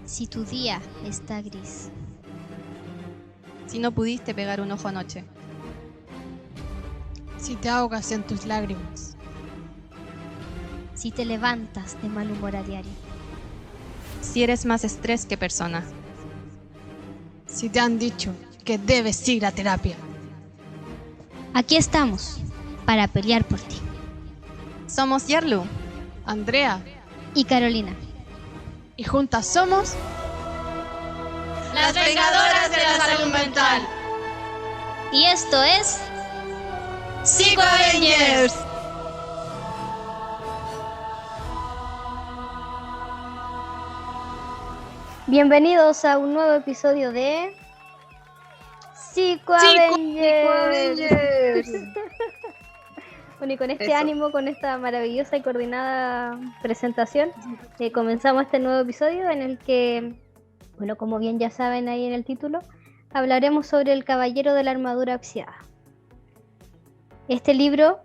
Si tu día está gris, Si no pudiste pegar un ojo anoche, si te ahogas en tus lágrimas, si te levantas de mal humor a diario, si eres más estrés que persona, si te han dicho que debes ir a terapia, aquí estamos para pelear por ti. somos Yarlu. Andrea, Y Carolina, y juntas somos Las vengadoras de la salud mental. y esto es Psycho Avengers. bienvenidos a un nuevo episodio de Psycho Avengers. Bueno, y con este Eso. ánimo, con esta maravillosa y coordinada presentación, comenzamos este nuevo episodio en el que, bueno, como bien ya saben ahí en el título, hablaremos sobre el Caballero de la Armadura Oxidada. Este libro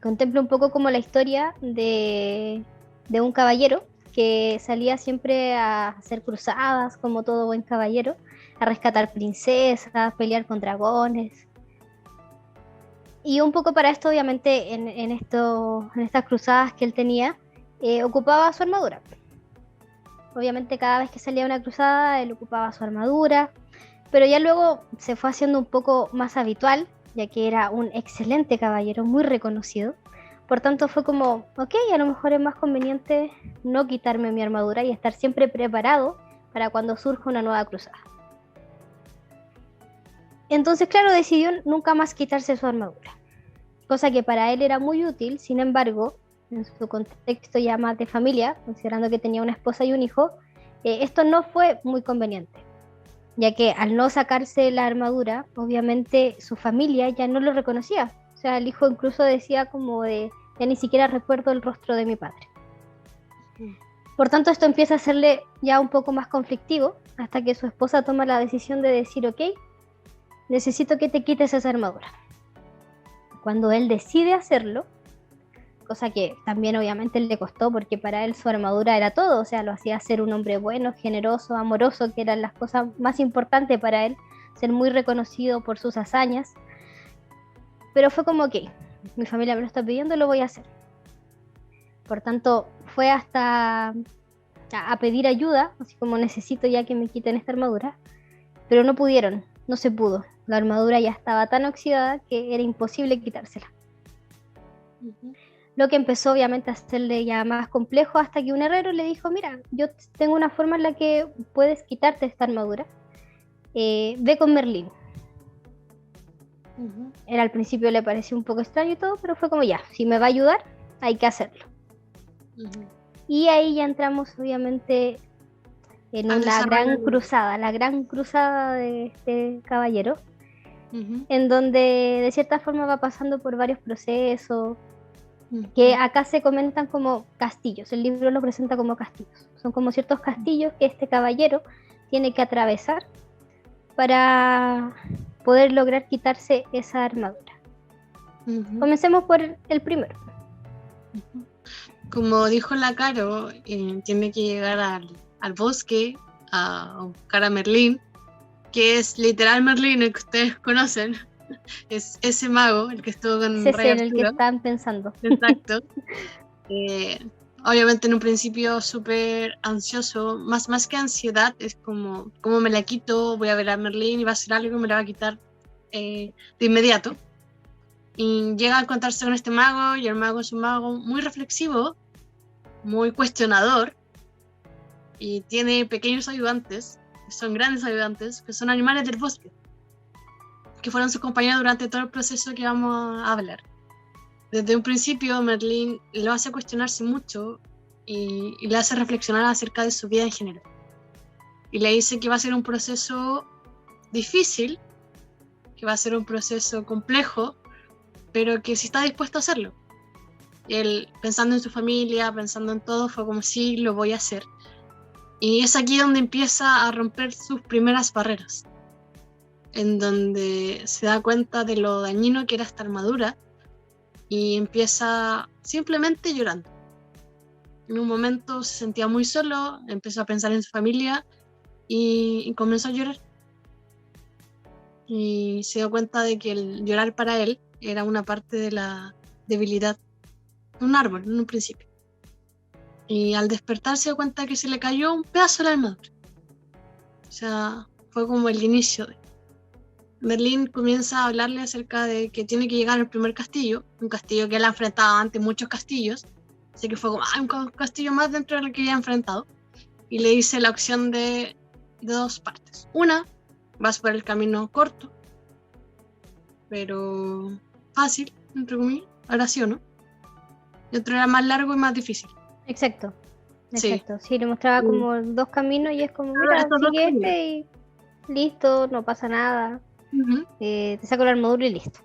contempla un poco como la historia de un caballero que salía siempre a hacer cruzadas, como todo buen caballero, a rescatar princesas, a pelear con dragones. Y un poco para esto, obviamente, en estas cruzadas que él tenía, ocupaba su armadura. Obviamente cada vez que salía a una cruzada, él ocupaba su armadura, pero ya luego se fue haciendo un poco más habitual, ya que era un excelente caballero, muy reconocido. Por tanto fue como, ok, a lo mejor es más conveniente no quitarme mi armadura y estar siempre preparado para cuando surja una nueva cruzada. Entonces, claro, decidió nunca más quitarse su armadura, cosa que para él era muy útil. Sin embargo, en su contexto ya más de familia, considerando que tenía una esposa y un hijo, esto no fue muy conveniente, ya que al no sacarse la armadura, obviamente su familia ya no lo reconocía. O sea, el hijo incluso decía como de, ya ni siquiera recuerdo el rostro de mi padre. Por tanto, esto empieza a hacerle ya un poco más conflictivo, hasta que su esposa toma la decisión de decir, ok, necesito que te quites esa armadura. Cuando él decide hacerlo, cosa que también obviamente le costó, porque para él su armadura era todo, o sea, lo hacía ser un hombre bueno, generoso, amoroso, que eran las cosas más importantes para él, ser muy reconocido por sus hazañas. Pero fue como, ok, mi familia me lo está pidiendo, lo voy a hacer. Por tanto, fue hasta a pedir ayuda, así como necesito ya que me quiten esta armadura, pero no pudieron, no se pudo. La armadura ya estaba tan oxidada que era imposible quitársela. Lo que empezó obviamente a hacerle ya más complejo, hasta que un herrero le dijo, mira, yo tengo una forma en la que puedes quitarte esta armadura, ve con Merlín. Él al principio le pareció un poco extraño y todo, pero fue como ya, si me va a ayudar, hay que hacerlo. Y ahí ya entramos obviamente en una gran cruzada, la gran cruzada de este caballero, en donde de cierta forma va pasando por varios procesos, que acá se comentan como castillos. El libro lo presenta como castillos. Son como ciertos castillos que este caballero tiene que atravesar para poder lograr quitarse esa armadura. Comencemos por el primero. Como dijo la Caro, tiene que llegar al bosque a buscar a Merlín, que es literal Merlín, el que ustedes conocen. Es ese mago, el que estuvo con Ese es Rey en el que Arturo. están pensando. Exacto. Obviamente en un principio súper ansioso, más que ansiedad, es como, ¿cómo me la quito? Voy a ver a Merlín y va a hacer algo y me la va a quitar de inmediato. Y llega a encontrarse con este mago, y el mago es un mago muy reflexivo, muy cuestionador, y tiene pequeños ayudantes, que son grandes ayudantes, que son animales del bosque, que fueron sus compañeros durante todo el proceso que vamos a hablar. Desde un principio Merlín lo hace cuestionarse mucho y le hace reflexionar acerca de su vida en general. Y le dice que va a ser un proceso difícil, que va a ser un proceso complejo, pero que sí está dispuesto a hacerlo. Y él, pensando en su familia, pensando en todo, fue como sí, lo voy a hacer. Y es aquí donde empieza a romper sus primeras barreras, en donde se da cuenta de lo dañino que era esta armadura y empieza simplemente llorando. en un momento se sentía muy solo, empezó a pensar en su familia y comenzó a llorar. Y se dio cuenta de que el llorar para él era una parte de la debilidad, un árbol en un principio. Y al despertar se dio cuenta que se le cayó un pedazo de la armadura. O sea, fue como el inicio de... Merlín comienza a hablarle acerca de que tiene que llegar al primer castillo, un castillo que él ha enfrentado ante muchos castillos, así que fue como un castillo más dentro del que ya ha enfrentado, y le dice la opción de dos partes. Una, vas por el camino corto, pero fácil, entre comillas, ahora sí o no, y otro era más largo y más difícil. Exacto. Sí. Sí, le mostraba como dos caminos y es como, mira, estos dos sigue este y listo, no pasa nada. Uh-huh. Te saco la armadura y listo.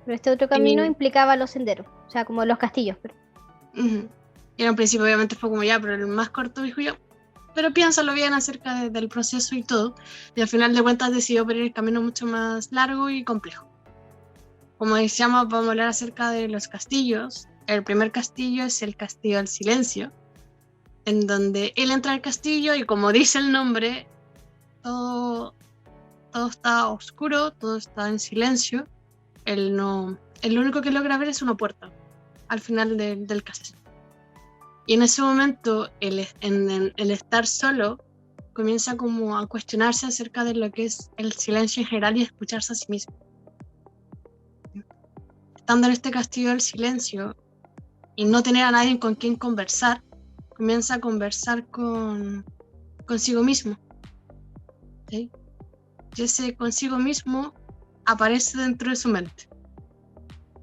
Pero este otro camino implicaba los senderos, o sea, como los castillos. Uh-huh. Y en un principio obviamente fue como ya, pero el más corto dijo yo, pero piénsalo bien acerca del proceso y todo. Y al final de cuentas decidió abrir el camino mucho más largo y complejo. Como decíamos, vamos a hablar acerca de los castillos. El primer castillo es el Castillo del Silencio, en donde él entra al castillo y como dice el nombre, todo está oscuro, todo está en silencio. Él lo único que logra ver es una puerta al final del castillo. Y en ese momento, el estar solo, comienza como a cuestionarse acerca de lo que es el silencio en general y escucharse a sí mismo. Estando en este castillo del silencio y no tener a nadie con quien conversar, comienza a conversar consigo mismo. ¿Sí? Y ese consigo mismo aparece dentro de su mente.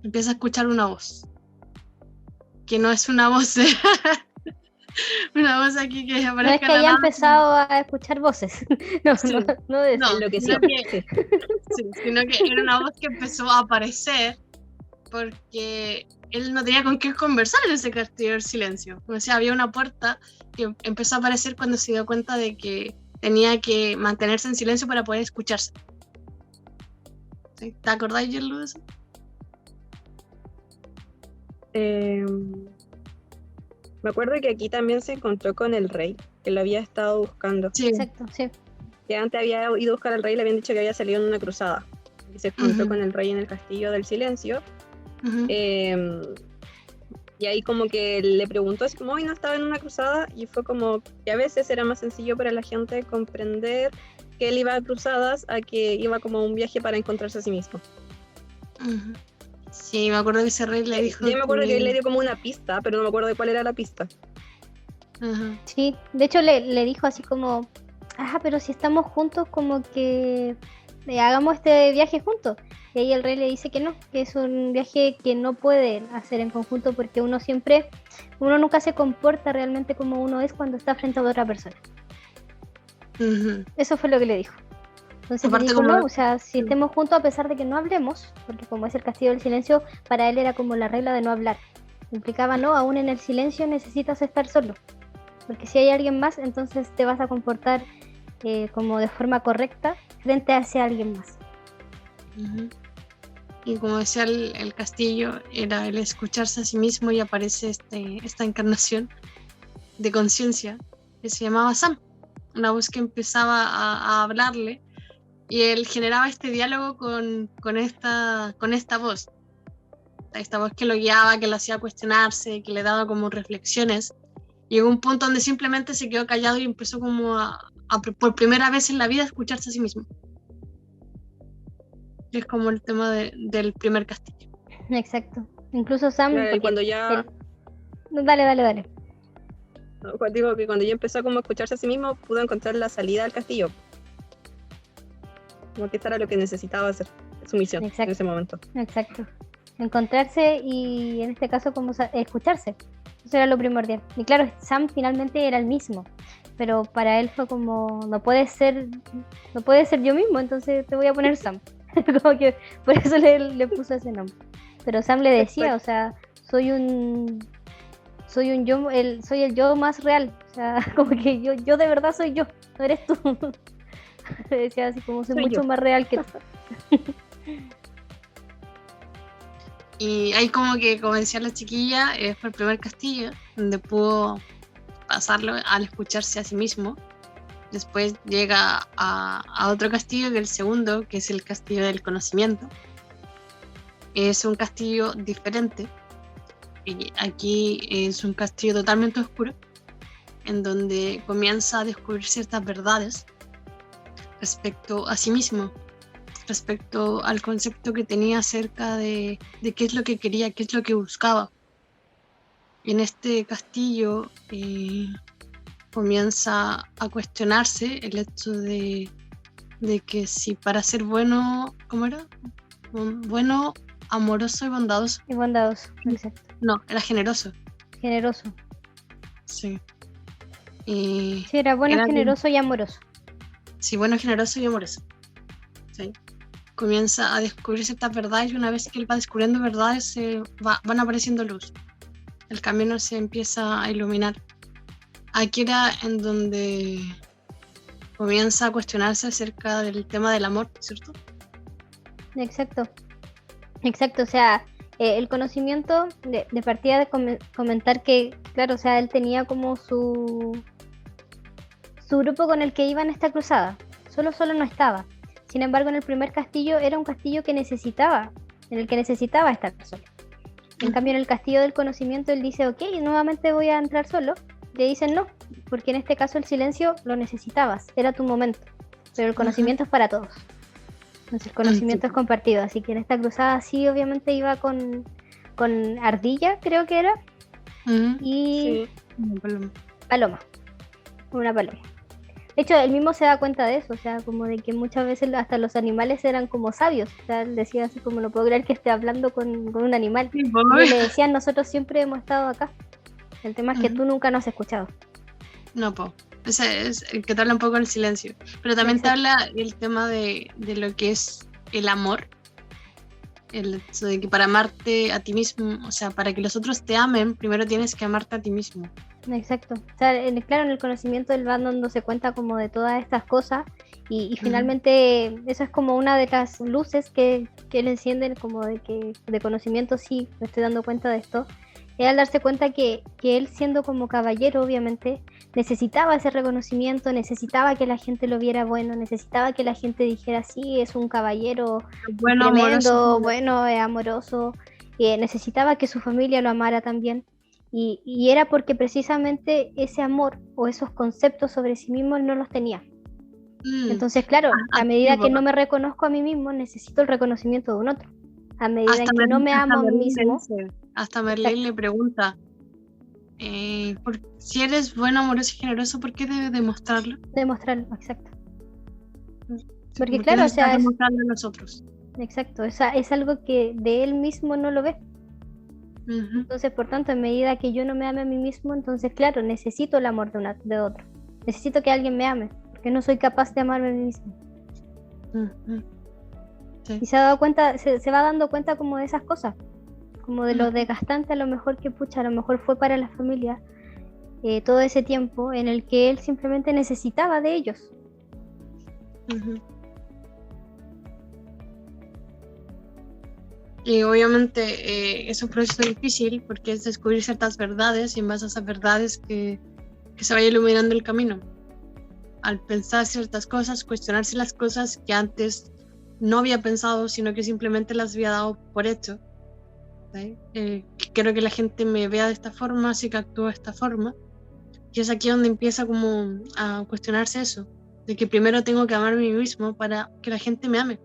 Empieza a escuchar una voz. Que no es una voz una voz aquí que aparezca. No es que haya empezado a escuchar voces. No de eso. Sino que era una voz que empezó a aparecer porque él no tenía con quién conversar en ese castillo del silencio. O sea, había una puerta que empezó a aparecer cuando se dio cuenta de que tenía que mantenerse en silencio para poder escucharse. ¿Sí? ¿Te acordáis, Yerlu, de eso? Me acuerdo que aquí también se encontró con el rey, que lo había estado buscando. Sí. Exacto, sí. Que antes había ido a buscar al rey y le habían dicho que había salido en una cruzada. Y se encontró con el rey en el Castillo del Silencio. Y ahí como que le preguntó así como, hoy no estaba en una cruzada, y fue como que a veces era más sencillo para la gente comprender que él iba a cruzadas a que iba como a un viaje para encontrarse a sí mismo. Sí, me acuerdo que ese rey le dijo... Yo me acuerdo que él le dio como una pista, pero no me acuerdo de cuál era la pista. Sí, de hecho le dijo así como, pero si estamos juntos, como que hagamos este viaje juntos. Y ahí el rey le dice que no, que es un viaje que no pueden hacer en conjunto porque uno nunca se comporta realmente como uno es cuando está frente a otra persona. Eso fue lo que le dijo. Entonces le dijo, no, o sea, si estemos juntos a pesar de que no hablemos, porque como es el Castillo del Silencio, para él era como la regla de no hablar. Implicaba, no, aún en el silencio necesitas estar solo, porque si hay alguien más, entonces te vas a comportar como de forma correcta frente a ese alguien más. Y como decía el castillo, era el escucharse a sí mismo, y aparece esta encarnación de conciencia que se llamaba Sam, una voz que empezaba a hablarle, y él generaba este diálogo con esta voz, esta voz que lo guiaba, que lo hacía cuestionarse, que le daba como reflexiones. Llegó un punto donde simplemente se quedó callado y empezó como por primera vez en la vida a escucharse a sí mismo. Es como el tema del primer castillo. Exacto. Incluso Sam... Cuando ya... Dale. Digo que cuando ya empezó como a escucharse a sí mismo, pudo encontrar la salida al castillo. Como que esto era lo que necesitaba hacer, su misión. Exacto. En ese momento. Exacto. Encontrarse y en este caso como escucharse. Eso era lo primordial. Y claro, Sam finalmente era el mismo, pero para él fue como, no puede ser yo mismo, entonces te voy a poner Sam. Como que por eso le puso ese nombre. Pero Sam le decía, o sea, soy el yo más real, o sea, como que yo de verdad soy yo, no eres tú. Le decía así como, soy mucho más real que tú. Y ahí como que, como decía la chiquilla, fue el primer castillo donde pudo pasarlo al escucharse a sí mismo. Después llega a otro castillo, que es el segundo, que es el castillo del conocimiento. Es un castillo diferente. Y aquí es un castillo totalmente oscuro, en donde comienza a descubrir ciertas verdades respecto a sí mismo, respecto al concepto que tenía acerca de qué es lo que quería, qué es lo que buscaba. Y en este castillo comienza a cuestionarse el hecho de que si para ser bueno, ¿cómo era? Bueno, amoroso y bondadoso. Y bondadoso, exacto. No, era generoso. Generoso. Sí. Y Sí, era bueno, era generoso y amoroso. sí, bueno, generoso y amoroso. ¿Sí? Comienza a descubrir ciertas verdades y una vez que él va descubriendo verdades van apareciendo luz. El camino se empieza a iluminar. Aquí era en donde comienza a cuestionarse acerca del tema del amor, ¿cierto? Exacto. Exacto, o sea, el conocimiento de partida de comentar que, claro, o sea, él tenía como su grupo con el que iba en esta cruzada. Solo no estaba. Sin embargo, en el primer castillo era un castillo en el que necesitaba estar solo. En cambio, en el castillo del conocimiento, él dice, ok, nuevamente voy a entrar solo. Le dicen no, porque en este caso el silencio lo necesitabas, era tu momento. Pero el conocimiento es para todos. Entonces el conocimiento es compartido. Así que en esta cruzada sí, obviamente iba con Ardilla, creo que era, y Paloma. Una paloma. De hecho, él mismo se da cuenta de eso, o sea, como de que muchas veces hasta los animales eran como sabios. O sea, él decía así como, no puedo creer que esté hablando con un animal. Y le decían, nosotros siempre hemos estado acá. El tema es que tú nunca nos has escuchado. No, po. Ese es el que te habla un poco del silencio. Pero también te habla el tema de lo que es el amor. El hecho de que para amarte a ti mismo, o sea, para que los otros te amen, primero tienes que amarte a ti mismo. Exacto. O sea, claro, en el conocimiento él va dándose cuenta como de todas estas cosas y finalmente eso es como una de las luces que le encienden como de conocimiento, sí, me estoy dando cuenta de esto. Es al darse cuenta que él siendo como caballero, obviamente, necesitaba ese reconocimiento, necesitaba que la gente lo viera bueno, necesitaba que la gente dijera, sí, es un caballero bueno, tremendo, amoroso. bueno, amoroso, necesitaba que su familia lo amara también. Y era porque precisamente ese amor o esos conceptos sobre sí mismo él no los tenía. Entonces, claro, a medida que no me reconozco a mí mismo, necesito el reconocimiento de un otro. A medida que no me amo a mí mismo. Hasta Merlín le pregunta, si eres bueno, amoroso y generoso, ¿por qué debes demostrarlo? Demostrarlo, exacto. Porque ¿Por claro, qué o sea, demostrarlo a nosotros? Exacto, es algo que de él mismo no lo ve. Entonces, por tanto, en medida que yo no me ame a mí mismo, entonces, claro, necesito el amor de otro. Necesito que alguien me ame, porque no soy capaz de amarme a mí mismo. Sí. Y se ha dado cuenta, se va dando cuenta como de esas cosas, como de lo desgastante a lo mejor que a lo mejor fue para la familia todo ese tiempo en el que él simplemente necesitaba de ellos. Y obviamente es un proceso difícil porque es descubrir ciertas verdades y en base a esas verdades que se vaya iluminando el camino. Al pensar ciertas cosas, cuestionarse las cosas que antes no había pensado, sino que simplemente las había dado por hecho. ¿Sí? Quiero que la gente me vea de esta forma, así que actúo de esta forma. Y es aquí donde empieza como a cuestionarse eso, de que primero tengo que amarme a mí mismo para que la gente me ame.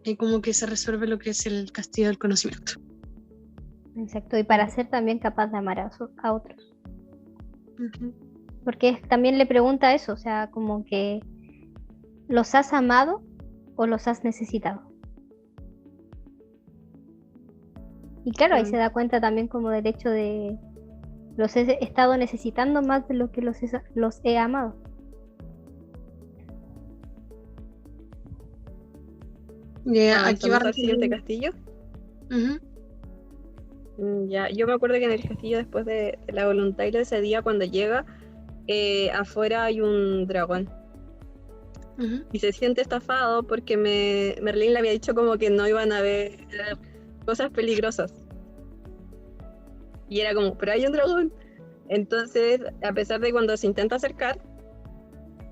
Y como que se resuelve lo que es el castillo del conocimiento. Exacto, y para ser también capaz de amar a otros. Porque también le pregunta eso, o sea, como que ¿los has amado o los has necesitado? Y claro, ahí se da cuenta también como del hecho de los he estado necesitando más de lo que los he amado. Aquí va al siguiente castillo. Ya, yo me acuerdo que en el castillo, después de la voluntad y de ese día, cuando llega, afuera hay un dragón. Y se siente estafado porque Merlín le había dicho como que no iban a ver cosas peligrosas. Y era como, pero hay un dragón. Entonces, a pesar de cuando se intenta acercar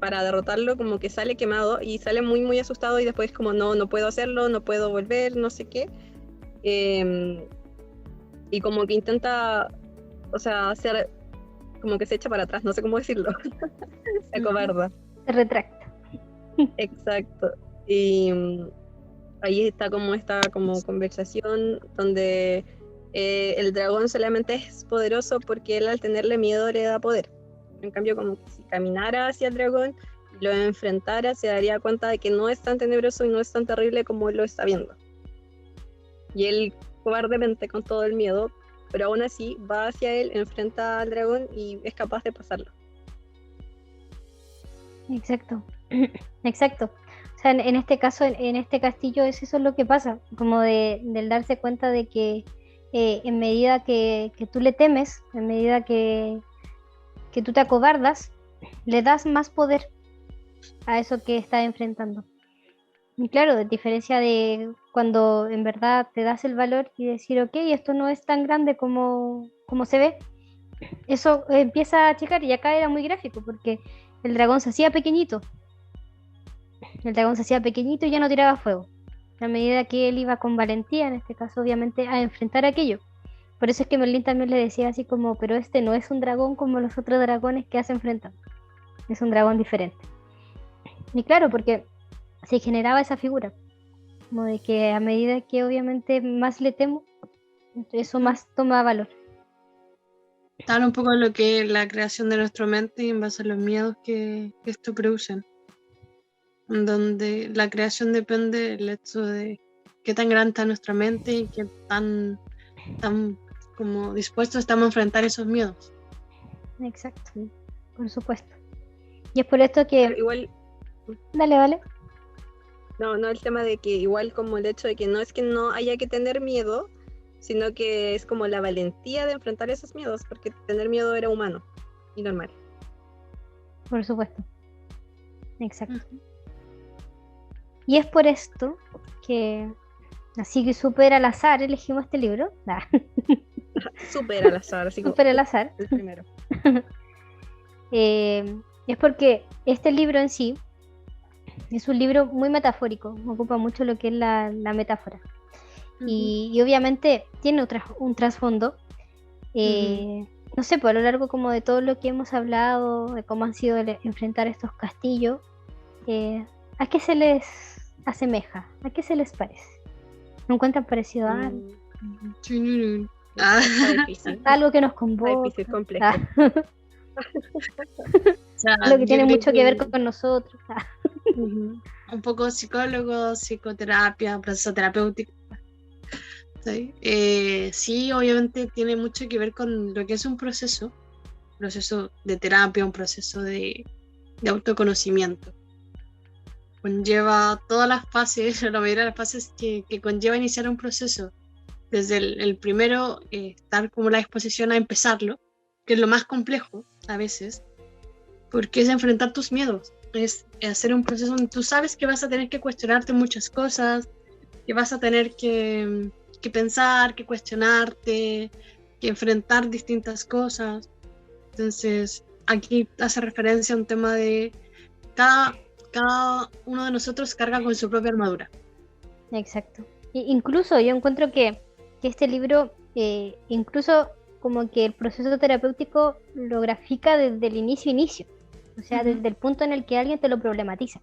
para derrotarlo, como que sale quemado y sale muy, muy asustado y después como, no puedo hacerlo, no puedo volver, no sé qué. Y como que intenta, o sea, hacer, como que se echa para atrás, no sé cómo decirlo. Se acobarda. Se retracta. Exacto. Y ahí está como esta como conversación donde el dragón solamente es poderoso porque él al tenerle miedo le da poder. En cambio, como que si caminara hacia el dragón y lo enfrentara, se daría cuenta de que no es tan tenebroso y no es tan terrible como él lo está viendo. Y él cobardemente, con todo el miedo, pero aún así va hacia él, enfrenta al dragón y es capaz de pasarlo. Exacto. Exacto. O sea, en este caso, en este castillo, es eso lo que pasa, como del darse cuenta de que en medida que tú le temes, en medida que tú te acobardas, le das más poder a eso que está enfrentando. Y claro, a diferencia de cuando en verdad te das el valor y decir, ok, esto no es tan grande como se ve, eso empieza a achicar, y acá era muy gráfico porque el dragón se hacía pequeñito. El dragón se hacía pequeñito y ya no tiraba fuego. A medida que él iba con valentía, en este caso obviamente, a enfrentar aquello. Por eso es que Merlín también le decía así como, pero este no es un dragón como los otros dragones que has enfrentado. Es un dragón diferente. Y claro, porque se generaba esa figura, como de que a medida que obviamente más le temo, eso más toma valor. Habla un poco de lo que es la creación de nuestra mente y en base a los miedos que esto producen. Donde la creación depende del hecho de qué tan grande está nuestra mente y qué tan como dispuestos estamos a enfrentar esos miedos. Exacto, por supuesto. Y es por esto que... Pero igual... Dale, vale. No, el tema de que igual como el hecho de que no es que no haya que tener miedo, sino que es como la valentía de enfrentar esos miedos, porque tener miedo era humano y normal. Por supuesto. Exacto. Y es por esto que, así que súper al azar, elegimos este libro. Súper al azar, así como Súper al azar. el primero. Es porque este libro en sí es un libro muy metafórico, ocupa mucho lo que es la metáfora. Y obviamente tiene un trasfondo. No sé, por lo largo como de todo lo que hemos hablado, de cómo han sido enfrentar estos castillos, ¿a qué se les asemeja? ¿A qué se les parece? ¿No encuentran parecido a algo? Algo que nos convoca. Difícil, complejo. O sea, Algo que tiene creo mucho que ver con nosotros. Un poco psicólogo, psicoterapia, proceso terapéutico. ¿Sí? Sí, obviamente tiene mucho que ver con lo que es un proceso de terapia, un proceso de autoconocimiento. Conlleva todas las fases, la mayoría de las fases que conlleva iniciar un proceso. Desde el primero, estar como la disposición a empezarlo, que es lo más complejo a veces, porque es enfrentar tus miedos, es hacer un proceso donde tú sabes que vas a tener que cuestionarte muchas cosas, que vas a tener que pensar, que cuestionarte, que enfrentar distintas cosas. Entonces, aquí hace referencia a un tema de cada uno de nosotros carga con su propia armadura. Exacto. Incluso yo encuentro que este libro, incluso como que el proceso terapéutico lo grafica desde el inicio. O sea, desde el punto en el que alguien te lo problematiza,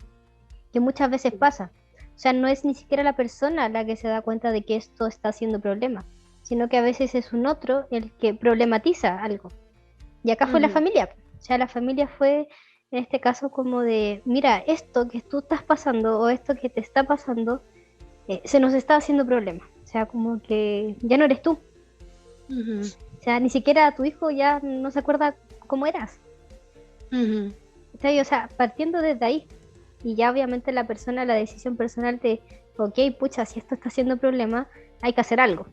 que muchas veces pasa. O sea, no es ni siquiera la persona la que se da cuenta de que esto está siendo problema, sino que a veces es un otro el que problematiza algo. Y acá fue la familia. O sea, la familia fue, en este caso, como de, mira, esto que tú estás pasando o esto que te está pasando, se nos está haciendo problema. O sea, como que ya no eres tú. O sea, ni siquiera tu hijo ya no se acuerda cómo eras. O sea, partiendo desde ahí, y ya obviamente la decisión personal de, ok, pucha, si esto está haciendo problema, hay que hacer algo.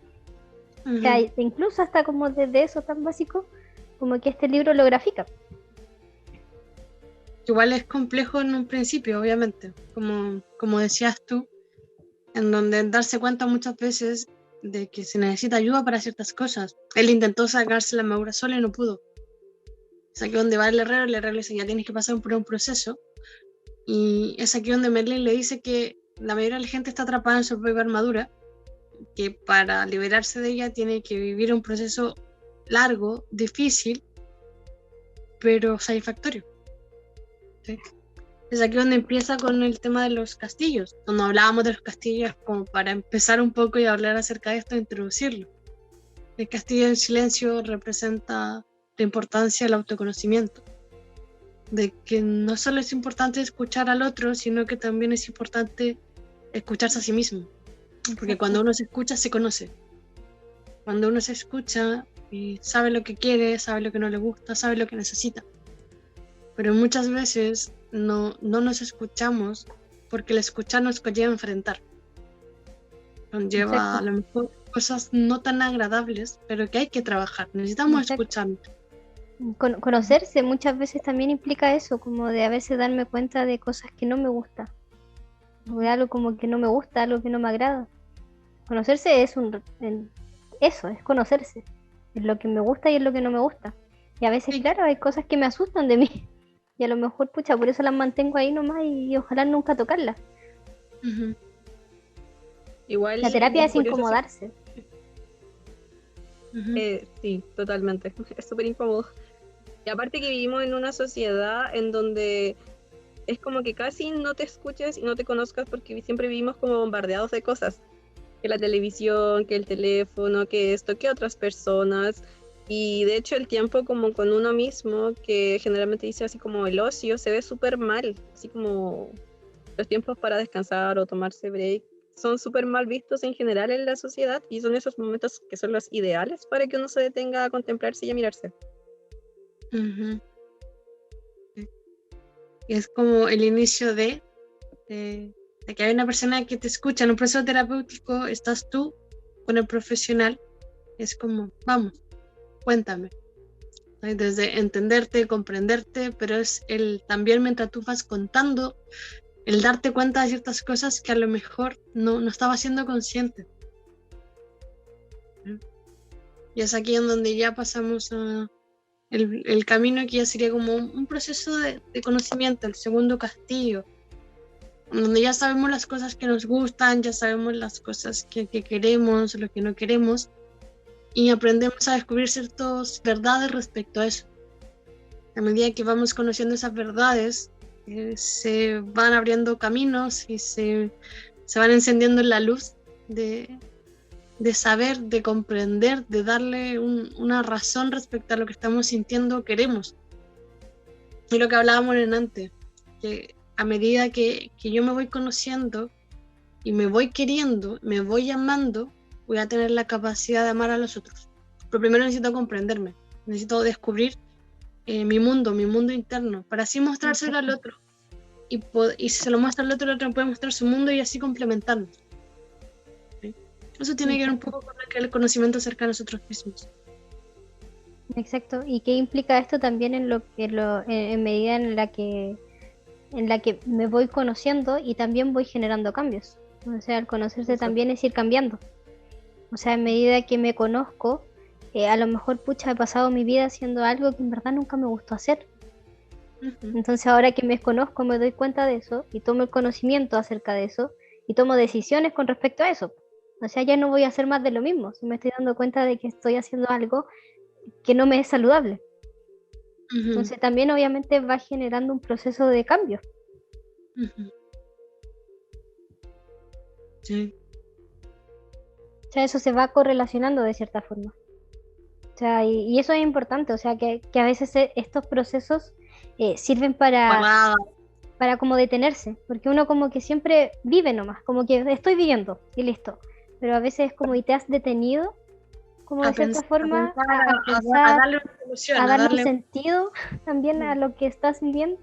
O sea, incluso hasta como desde eso tan básico, como que este libro lo grafica. Igual es complejo en un principio, obviamente, como decías tú, en donde darse cuenta muchas veces de que se necesita ayuda para ciertas cosas. Él intentó sacarse la armadura sola y no pudo. Es aquí donde va el herrero le dice, ya tienes que pasar por un proceso. Y es aquí donde Merlin le dice que la mayoría de la gente está atrapada en su propia armadura, que para liberarse de ella tiene que vivir un proceso largo, difícil, pero satisfactorio. ¿Sí? Es aquí donde empieza con el tema de los castillos. Cuando hablábamos de los castillos, como para empezar un poco y hablar acerca de esto, introducirlo. El castillo del silencio representa la importancia del autoconocimiento. De que no solo es importante escuchar al otro, sino que también es importante escucharse a sí mismo. Porque cuando uno se escucha, se conoce. Cuando uno se escucha y sabe lo que quiere, sabe lo que no le gusta, sabe lo que necesita. Pero muchas veces no nos escuchamos porque el escuchar nos conlleva a enfrentar. Conlleva Exacto. a lo mejor cosas no tan agradables, pero que hay que trabajar. Necesitamos Exacto. escucharnos. Conocerse muchas veces también implica eso, como de a veces darme cuenta de cosas que no me gustan, o de algo como que no me gusta, algo que no me agrada. Conocerse es eso, es conocerse, es lo que me gusta y es lo que no me gusta. Y a veces, Sí. claro, hay cosas que me asustan de mí, y a lo mejor, pucha, por eso las mantengo ahí nomás y ojalá nunca tocarlas. Ujú. Igual La terapia es curioso, incomodarse. Ujú. Sí, totalmente. Es súper incómodo. Y aparte que vivimos en una sociedad en donde es como que casi no te escuches y no te conozcas porque siempre vivimos como bombardeados de cosas. Que la televisión, que el teléfono, que esto, que otras personas. Y de hecho el tiempo como con uno mismo, que generalmente dice así como el ocio, se ve súper mal. Así como los tiempos para descansar o tomarse break son súper mal vistos en general en la sociedad y son esos momentos que son los ideales para que uno se detenga a contemplarse y a mirarse. Ujú. Sí. Y es como el inicio de que hay una persona que te escucha en un proceso terapéutico, estás tú con el profesional, es como, vamos, cuéntame. ¿Sí? Desde entenderte, comprenderte, pero es el también mientras tú vas contando, el darte cuenta de ciertas cosas que a lo mejor no estaba siendo consciente. ¿Sí? Y es aquí en donde ya pasamos a el camino que ya sería como un proceso de conocimiento, el segundo castillo, donde ya sabemos las cosas que nos gustan, ya sabemos las cosas que queremos, lo que no queremos, y aprendemos a descubrir ciertas verdades respecto a eso. A medida que vamos conociendo esas verdades, se van abriendo caminos y se van encendiendo la luz de saber, de comprender, de darle una razón respecto a lo que estamos sintiendo o queremos. Y lo que hablábamos en antes, que a medida que yo me voy conociendo y me voy queriendo, me voy amando, voy a tener la capacidad de amar a los otros. Pero primero necesito comprenderme, necesito descubrir mi mundo interno, para así mostrárselo al otro. Y si se lo muestra al otro, el otro puede mostrar su mundo y así complementarnos. ¿Sí? Eso tiene que ver un poco con el conocimiento acerca de nosotros mismos. Exacto. ¿Y qué implica esto también en en medida en la que me voy conociendo y también voy generando cambios? O sea, al conocerse Exacto. también es ir cambiando. O sea, en medida que me conozco, a lo mejor, pucha, he pasado mi vida haciendo algo que en verdad nunca me gustó hacer. Uh-huh. Entonces ahora que me conozco me doy cuenta de eso y tomo el conocimiento acerca de eso y tomo decisiones con respecto a eso. O sea, ya no voy a hacer más de lo mismo, si me estoy dando cuenta de que estoy haciendo algo que no me es saludable. Uh-huh. Entonces también obviamente va generando un proceso de cambio. Uh-huh. Sí. O sea, eso se va correlacionando de cierta forma. O sea, y eso es importante, o sea, que a veces estos procesos sirven para como detenerse, porque uno como que siempre vive nomás, como que estoy viviendo y listo, pero a veces es como y te has detenido, como de cierta forma, a pensar, a darle una solución, a darle un sentido también a lo que estás viviendo.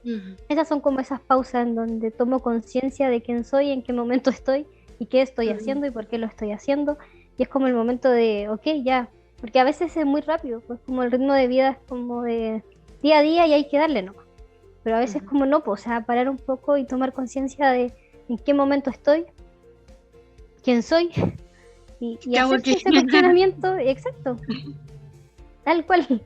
Uh-huh. Esas son como esas pausas en donde tomo conciencia de quién soy, en qué momento estoy y qué estoy haciendo y por qué lo estoy haciendo, y es como el momento de, ok, ya, porque a veces es muy rápido, pues como el ritmo de vida es como de día a día y hay que darle nomás. Pero a veces como no, pues, o sea, parar un poco y tomar conciencia de en qué momento estoy, quién soy Y ¿Qué hago hacerse aquí? ese cuestionamiento, exacto, tal cual.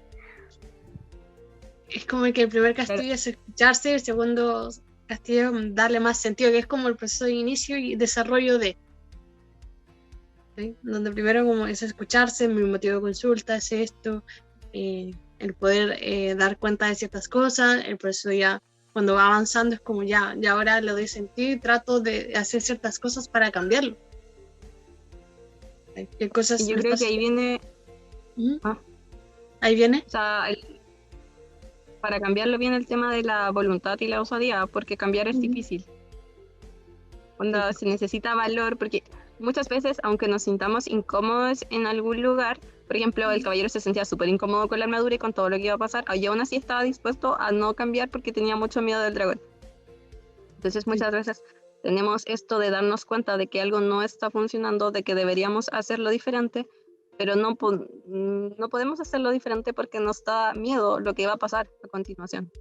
Es como que el primer castillo es escucharse, el segundo castillo es darle más sentido, que es como el proceso de inicio y desarrollo de, ¿sí? Donde primero como es escucharse, mi motivo de consulta es esto, el poder dar cuenta de ciertas cosas, el proceso ya cuando va avanzando es como ya ahora le doy sentido y trato de hacer ciertas cosas para cambiarlo. ¿Qué cosas Y yo me creo estás- que ahí viene, Ujú. ah, Ahí viene. o sea, para cambiarlo viene el tema de la voluntad y la osadía, porque cambiar es Ujú. difícil. Cuando se necesita valor, porque muchas veces, aunque nos sintamos incómodos en algún lugar, por ejemplo, el caballero se sentía súper incómodo con la armadura y con todo lo que iba a pasar, y aún así estaba dispuesto a no cambiar porque tenía mucho miedo del dragón. Entonces muchas veces tenemos esto de darnos cuenta de que algo no está funcionando, de que deberíamos hacerlo diferente, pero no podemos hacerlo diferente porque nos da miedo lo que va a pasar a continuación.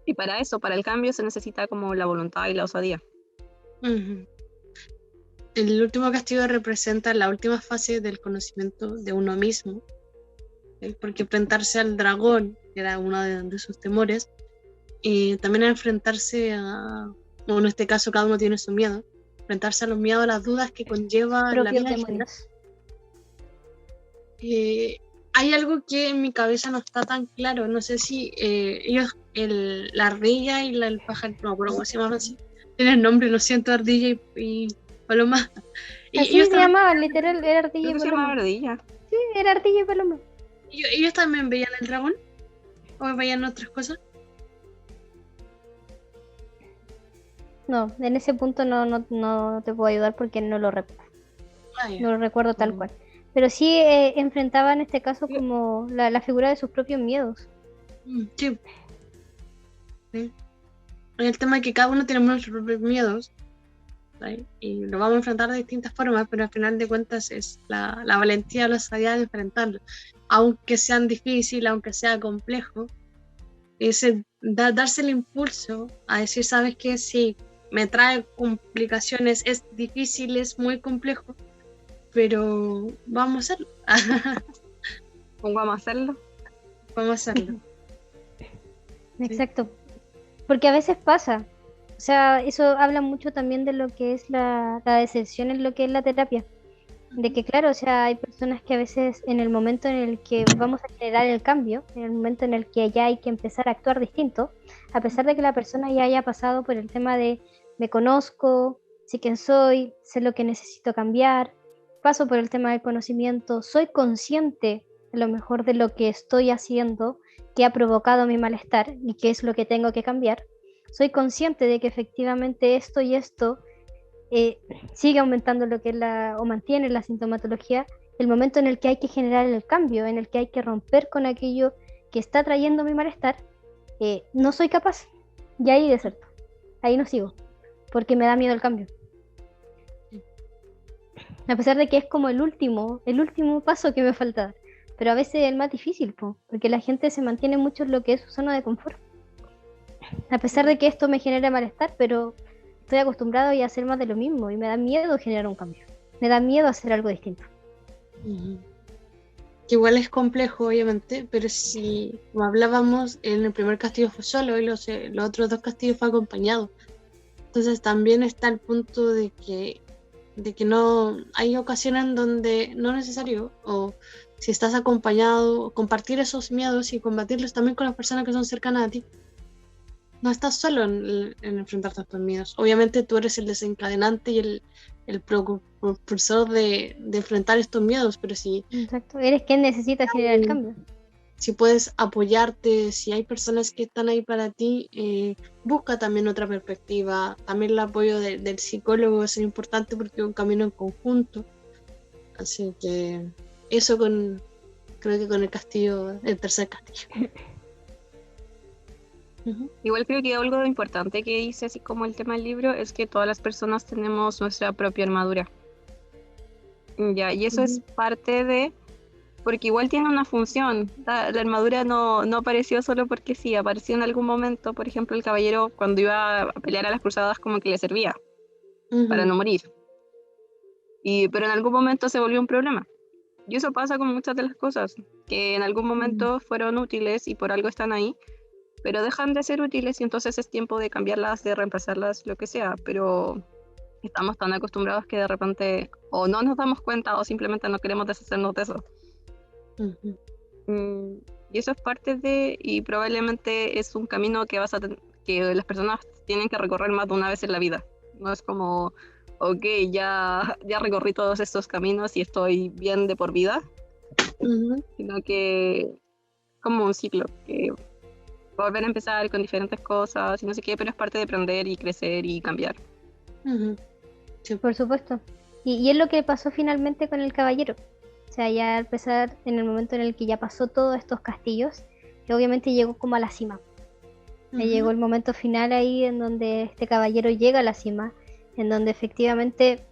Y para eso, para el cambio, se necesita como la voluntad y la osadía. Ujú. El último castigo representa la última fase del conocimiento de uno mismo, ¿sí? Porque enfrentarse al dragón, que era uno de sus temores, y también enfrentarse a, bueno, en este caso cada uno tiene su miedo, enfrentarse a los miedos, a las dudas que conlleva la Propios vida en general. demonios. Hay algo que en mi cabeza no está tan claro, no sé si ellos, la ardilla y el pájaro, no me acuerdo cómo se llaman así, tienen nombre, lo siento, ardilla y paloma. Y Así ellos se también, llamaba, literal, era ardilla Creo y que se llama paloma. ardilla. Sí, era ardilla y paloma. ellos también veían el dragón o veían otras cosas. No, en ese punto no te puedo ayudar porque no lo recuerdo. Ah, ya. No lo recuerdo tal Mm. cual. Pero sí enfrentaba en este caso como la figura de sus propios miedos. Sí. Sí. El tema es que cada uno tiene nuestros propios miedos, ¿sí? Y lo vamos a enfrentar de distintas formas, pero al final de cuentas es la valentía, la osadía de enfrentarlo. Aunque sean difíciles, aunque sea complejo, ese darse el impulso a decir, ¿sabes qué? Sí, me trae complicaciones, es difícil, es muy complejo, pero vamos a hacerlo. Vamos a hacerlo. Vamos a hacerlo. Exacto. Porque a veces pasa. O sea, eso habla mucho también de lo que es la decepción en lo que es la terapia. De que, claro, o sea, hay personas que a veces en el momento en el que vamos a generar el cambio, en el momento en el que ya hay que empezar a actuar distinto, a pesar de que la persona ya haya pasado por el tema de me conozco, sé quién soy, sé lo que necesito cambiar, paso por el tema del conocimiento, soy consciente a lo mejor de lo que estoy haciendo que ha provocado mi malestar y qué es lo que tengo que cambiar, soy consciente de que efectivamente esto y esto sigue aumentando lo que es o mantiene la sintomatología, el momento en el que hay que generar el cambio, en el que hay que romper con aquello que está trayendo mi malestar, no soy capaz. Y ahí deserto, ahí no sigo, porque me da miedo el cambio. A pesar de que es como el último paso que me falta dar. Pero a veces es el más difícil, porque la gente se mantiene mucho en lo que es su zona de confort. A pesar de que esto me genera malestar, pero estoy acostumbrado a hacer más de lo mismo y me da miedo generar un cambio. Me da miedo hacer algo distinto. Que igual es complejo, obviamente, pero si, como hablábamos, en el primer castillo fue solo y los otros dos castillos fue acompañado. Entonces también está el punto de que no hay ocasiones en donde no es necesario, o si estás acompañado, compartir esos miedos y combatirlos también con las personas que son cercanas a ti. No estás solo en enfrentarte a tus miedos. Obviamente tú eres el desencadenante y el propulsor de enfrentar estos miedos, pero si Exacto. Eres quien necesita generar el cambio. si puedes apoyarte, si hay personas que están ahí para ti, busca también otra perspectiva. También el apoyo del psicólogo es importante porque es un camino en conjunto. Así que eso creo que con el castillo, el tercer castillo. Igual creo que algo importante que dice, así como el tema del libro, es que todas las personas tenemos nuestra propia armadura. Ya, y eso es parte de, porque igual tiene una función. La armadura no apareció solo porque sí, apareció en algún momento. Por ejemplo, el caballero cuando iba a pelear a las cruzadas como que le servía para no morir. Pero en algún momento se volvió un problema. Y eso pasa con muchas de las cosas, que en algún momento fueron útiles y por algo están ahí, pero dejan de ser útiles y entonces es tiempo de cambiarlas, de reemplazarlas, lo que sea. Pero estamos tan acostumbrados que de repente o no nos damos cuenta o simplemente no queremos deshacernos de eso. Y eso es parte de, y probablemente es un camino que que las personas tienen que recorrer más de una vez en la vida. No es como, ok, ya recorrí todos estos caminos y estoy bien de por vida, sino que como un ciclo, que volver a empezar con diferentes cosas y no sé qué, pero es parte de aprender y crecer y cambiar. Sí. Por supuesto. Y es lo que pasó finalmente con el caballero. O sea, ya al empezar, en el momento en el que ya pasó todos estos castillos, que obviamente llegó como a la cima. Llegó el momento final ahí en donde este caballero llega a la cima, en donde efectivamente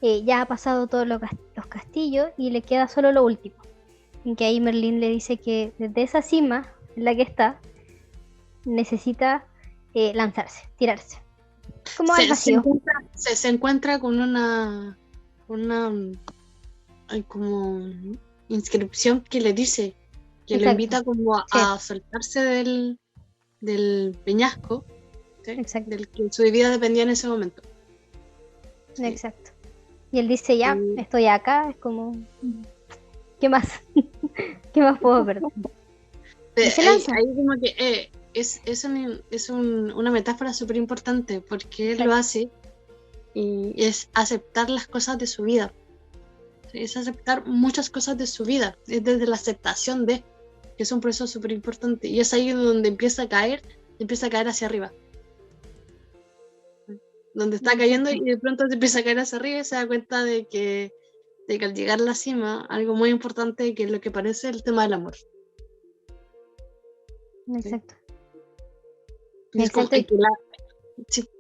ya ha pasado todos los castillos y le queda solo lo último. En que ahí Merlín le dice que desde esa cima en la que está, necesita lanzarse, tirarse. Como al vacío. Se encuentra con una como inscripción que le dice que Exacto. Lo invita como a soltarse del peñasco, ¿sí? Del que su vida dependía en ese momento. Sí. Exacto. Y él dice, ya, estoy acá, es como, ¿qué más? ¿Qué más puedo perder? Ahí como que es una metáfora súper importante, porque él lo hace y es aceptar las cosas de su vida. Es aceptar muchas cosas de su vida, es desde la aceptación que es un proceso súper importante, y es ahí donde empieza a caer hacia arriba, donde está cayendo y de pronto empieza a caer hacia arriba y se da cuenta de que al llegar a la cima, algo muy importante que es lo que parece el tema del amor. Exacto. ¿Sí? Exacto.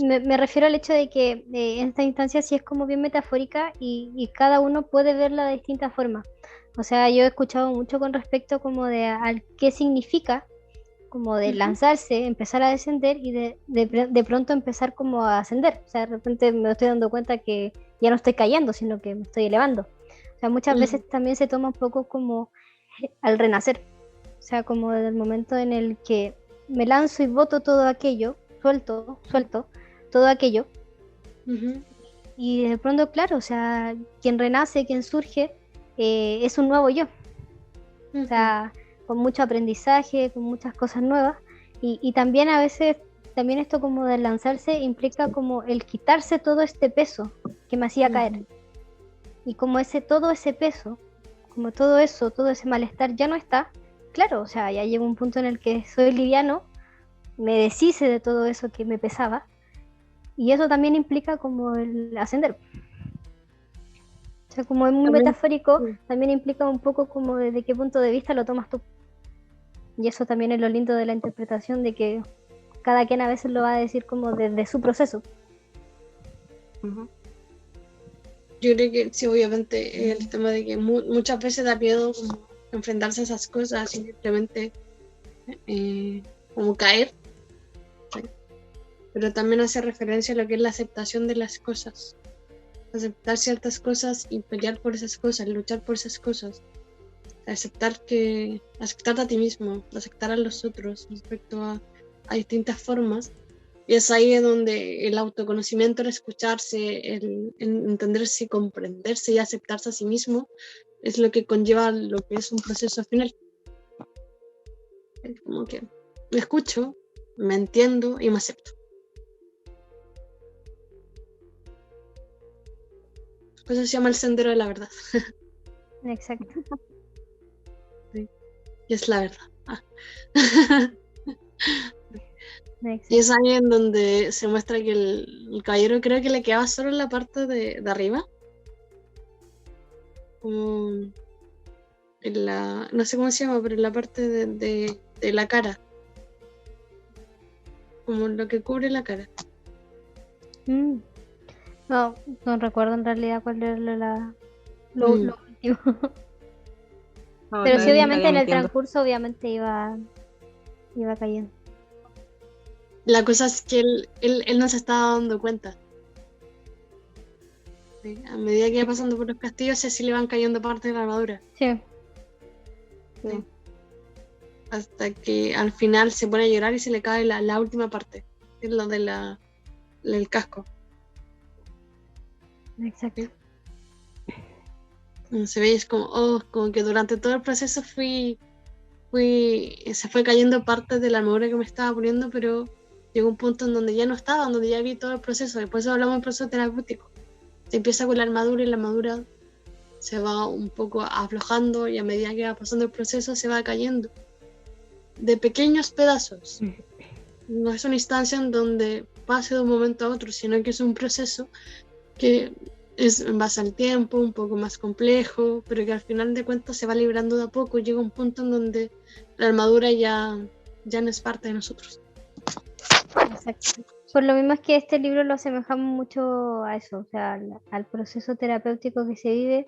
Me refiero al hecho de que en esta instancia sí es como bien metafórica y cada uno puede verla de distintas formas. O sea, yo he escuchado mucho con respecto como al qué significa, como de lanzarse, empezar a descender y de pronto empezar como a ascender. O sea, de repente me estoy dando cuenta que ya no estoy cayendo, sino que me estoy elevando. O sea, muchas veces también se toma un poco como al renacer. O sea, como desde el momento en el que me lanzo y boto todo aquello, suelto todo aquello, y de pronto, claro, o sea, quien renace, quien surge, es un nuevo yo. O sea, con mucho aprendizaje, con muchas cosas nuevas, y también a veces, también esto como de lanzarse implica como el quitarse todo este peso que me hacía caer, y como todo ese peso, como todo eso, todo ese malestar ya no está, claro, o sea, ya llega un punto en el que soy liviano, me deshice de todo eso que me pesaba, y eso también implica como el ascender. O sea, como es muy metafórico, también implica un poco como desde qué punto de vista lo tomas tú. Y eso también es lo lindo de la interpretación, de que cada quien a veces lo va a decir como desde su proceso. Yo creo que sí, obviamente, el tema de que muchas veces da miedo como enfrentarse a esas cosas y simplemente como caer, ¿sí? Pero también hace referencia a lo que es la aceptación de las cosas, aceptar ciertas cosas y pelear por esas cosas, luchar por esas cosas, aceptarte a ti mismo, aceptar a los otros respecto a distintas formas. Y es ahí donde el autoconocimiento, el escucharse, el entenderse y comprenderse y aceptarse a sí mismo es lo que conlleva lo que es un proceso final. Es como que me escucho, me entiendo y me acepto. Pues eso se llama el sendero de la verdad. Exacto. Sí. Y es la verdad. Exacto. Y es ahí en donde se muestra que el caballero creo que le quedaba solo en la parte de arriba. Como en la, no sé cómo se llama, pero en la parte de la cara. Como lo que cubre la cara. No recuerdo en realidad cuál era lo último. No, pero sí, obviamente en el entiendo. transcurso obviamente iba cayendo. La cosa es que él no se estaba dando cuenta. Sí, a medida que va pasando por los castillos, así le van cayendo partes de la armadura. Sí. Sí. Hasta que al final se pone a llorar y se le cae la última parte, que es lo de del casco. Exacto. Se ve y es como que durante todo el proceso se fue cayendo parte de la armadura que me estaba poniendo, pero llegó un punto en donde ya no estaba, donde ya vi todo el proceso. Después hablamos del proceso terapéutico. Se empieza con la armadura y la armadura se va un poco aflojando y a medida que va pasando el proceso se va cayendo de pequeños pedazos. No es una instancia en donde pase de un momento a otro, sino que es un proceso que es en base al tiempo, un poco más complejo, pero que al final de cuentas se va librando de a poco. Llega un punto en donde la armadura ya no es parte de nosotros. Exacto. Por lo mismo es que este libro lo asemejamos mucho a eso, o sea, al proceso terapéutico que se vive.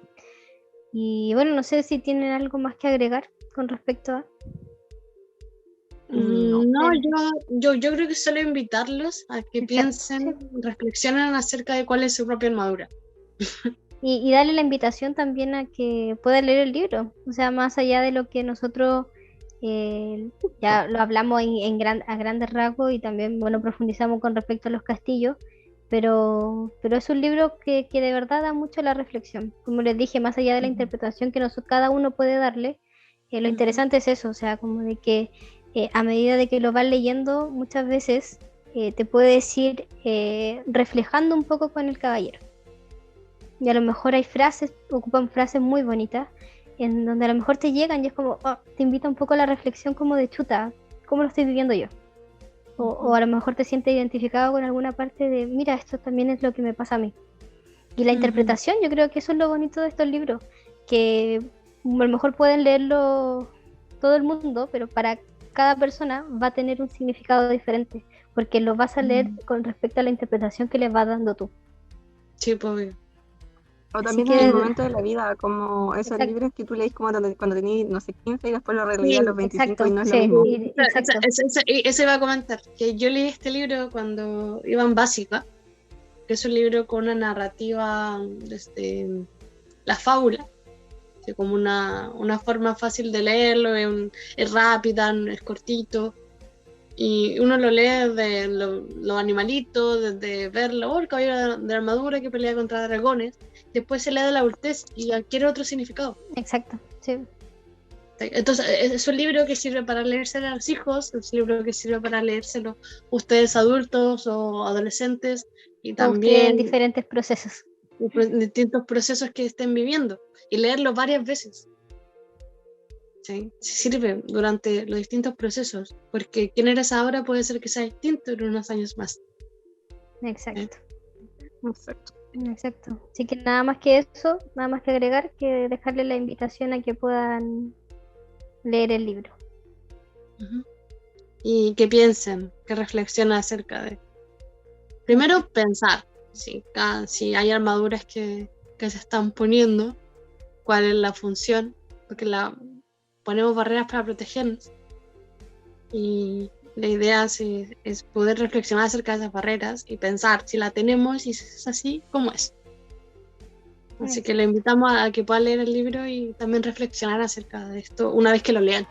Y bueno, no sé si tienen algo más que agregar con respecto a... No, yo creo que solo invitarlos a que piensen, reflexionen acerca de cuál es su propia armadura. Y darle la invitación también a que pueda leer el libro, o sea, más allá de lo que nosotros ya lo hablamos a grandes rasgos y también, bueno, profundizamos con respecto a los castillos, pero es un libro que de verdad da mucho a la reflexión, como les dije, más allá de la interpretación que cada uno puede darle, lo interesante es eso, o sea, como de que a medida de que lo vas leyendo, muchas veces te puedes ir reflejando un poco con el caballero. Y a lo mejor hay ocupan frases muy bonitas, en donde a lo mejor te llegan y es como, te invita un poco a la reflexión como de chuta, ¿cómo lo estoy viviendo yo? O a lo mejor te sientes identificado con alguna parte de, mira, esto también es lo que me pasa a mí. Y la interpretación, yo creo que eso es lo bonito de estos libros, que a lo mejor pueden leerlo todo el mundo, pero para cada persona va a tener un significado diferente, porque lo vas a leer con respecto a la interpretación que le vas dando tú. Sí, pues. O también en el momento de la vida, como esos libros que tú leís como cuando tenías, no sé, 15 y después lo releías a los 25 y no es lo mismo. Eso iba a comentar, que yo leí este libro cuando iba en básica, que es un libro con una narrativa, la fábula, como una forma fácil de leerlo, es rápida, es cortito, y uno lo lee desde los animalitos, desde ver el caballero de la armadura que pelea contra dragones, después se lee de la adultez y adquiere otro significado. Exacto, sí. Entonces es un libro que sirve para leérselo a los hijos, es un libro que sirve para leérselo ustedes adultos o adolescentes, y también en diferentes procesos. Distintos procesos que estén viviendo, y leerlo varias veces. ¿Sí? Sirve durante los distintos procesos, porque quién eres ahora puede ser que sea distinto en unos años más. Exacto. Exacto. Así que nada más que eso, nada más que agregar, que dejarle la invitación a que puedan leer el libro. Y que piensen, que reflexionen acerca de... Primero, pensar si hay armaduras que se están poniendo, cuál es la función, porque ponemos barreras para protegernos, y la idea es poder reflexionar acerca de esas barreras y pensar si la tenemos y si es así, ¿cómo es? Así que le invitamos a que puedan leer el libro y también reflexionar acerca de esto una vez que lo lean.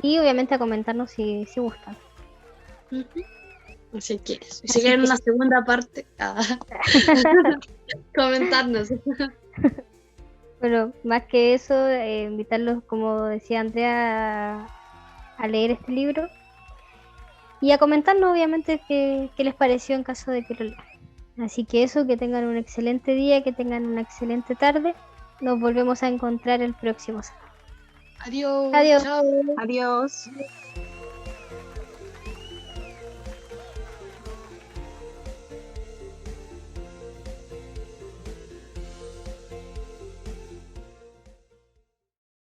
Y obviamente a comentarnos si gustan. Si quieren una segunda parte, comentarnos. Pero más que eso, invitarlos, como decía Andrea, a leer este libro y a comentarnos obviamente qué les pareció en caso de que lo lean. Así que eso, que tengan un excelente día, que tengan una excelente tarde. Nos volvemos a encontrar el próximo sábado. Adiós. Adiós. Chao. Adiós.